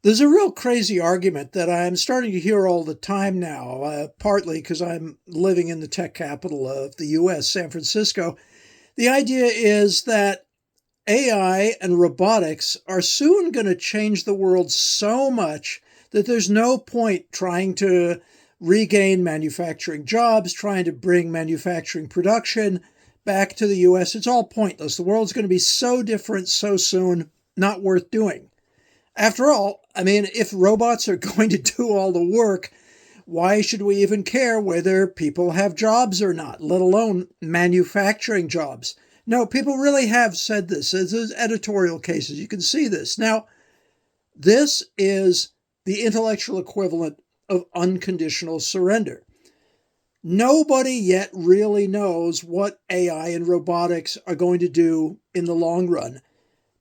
There's a real crazy argument that I'm starting to hear all the time now, partly because I'm living in the tech capital of the US, San Francisco. The idea is that AI and robotics are soon going to change the world so much that there's no point trying to regain manufacturing jobs, trying to bring manufacturing production back to the US. It's all pointless. The world's going to be so different so soon, not worth doing. After all, I mean, if robots are going to do all the work, why should we even care whether people have jobs or not, let alone manufacturing jobs? No, people really have said this. There's editorial cases. You can see this. Now, this is the intellectual equivalent of unconditional surrender. Nobody yet really knows what AI and robotics are going to do in the long run.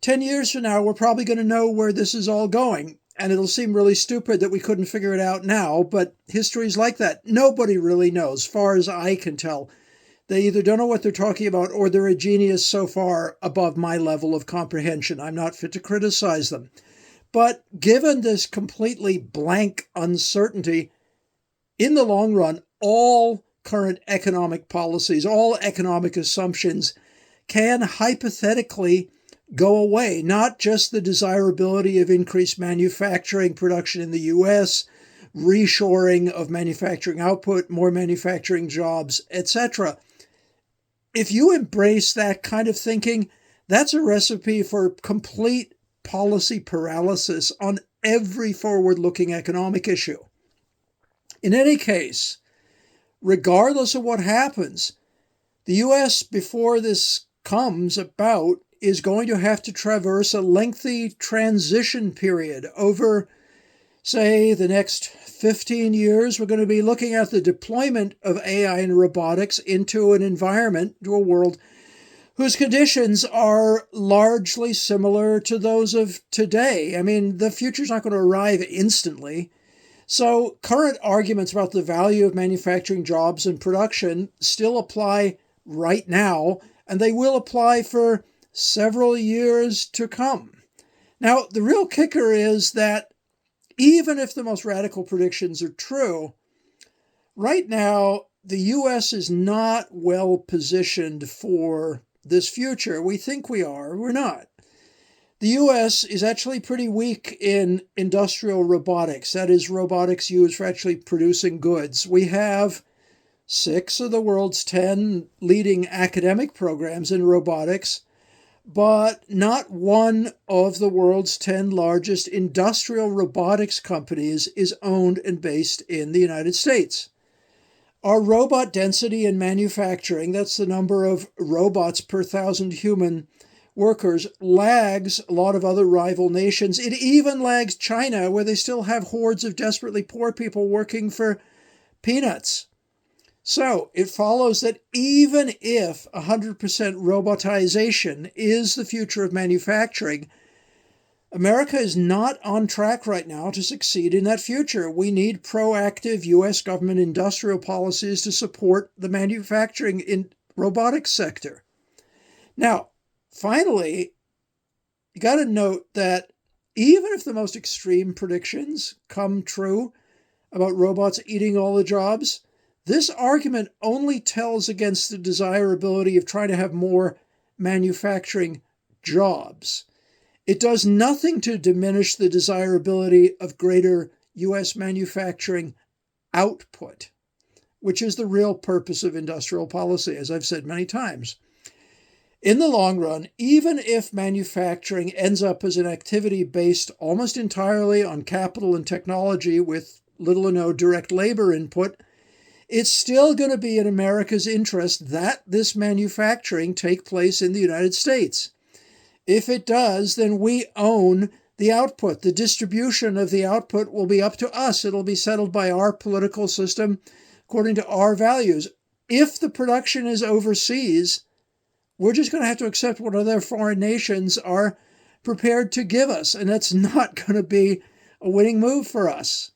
10 years from now, we're probably going to know where this is all going. And it'll seem really stupid that we couldn't figure it out now, but history's like that. Nobody really knows, as far as I can tell. They either don't know what they're talking about or they're a genius so far above my level of comprehension. I'm not fit to criticize them. But given this completely blank uncertainty, in the long run, all current economic policies, all economic assumptions can hypothetically go away, not just the desirability of increased manufacturing production in the US, reshoring of manufacturing output, more manufacturing jobs, etc. If you embrace that kind of thinking, that's a recipe for complete policy paralysis on every forward-looking economic issue. In any case, regardless of what happens, the US, before this comes about, is going to have to traverse a lengthy transition period over, say, the next 15 years. We're going to be looking at the deployment of AI and robotics into an environment, to a world whose conditions are largely similar to those of today. I mean, the future's not going to arrive instantly. So current arguments about the value of manufacturing jobs and production still apply right now, and they will apply for several years to come. Now, the real kicker is that even if the most radical predictions are true, right now, the US is not well positioned for this future. We think we are, we're not. The US is actually pretty weak in industrial robotics, that is, robotics used for actually producing goods. We have 6 of the world's 10 leading academic programs in robotics, but not one of the world's 10 largest industrial robotics companies is owned and based in the United States. Our robot density in manufacturing, that's the number of robots per 1,000 human workers, lags a lot of other rival nations. It even lags China, where they still have hordes of desperately poor people working for peanuts. So it follows that even if 100% robotization is the future of manufacturing, America is not on track right now to succeed in that future. We need proactive US government industrial policies to support the manufacturing in robotics sector. Now, finally, you got to note that even if the most extreme predictions come true about robots eating all the jobs, this argument only tells against the desirability of trying to have more manufacturing jobs. It does nothing to diminish the desirability of greater US manufacturing output, which is the real purpose of industrial policy, as I've said many times. In the long run, even if manufacturing ends up as an activity based almost entirely on capital and technology with little or no direct labor input, it's still going to be in America's interest that this manufacturing take place in the United States. If it does, then we own the output. The distribution of the output will be up to us. It'll be settled by our political system according to our values. If the production is overseas, we're just going to have to accept what other foreign nations are prepared to give us. And that's not going to be a winning move for us.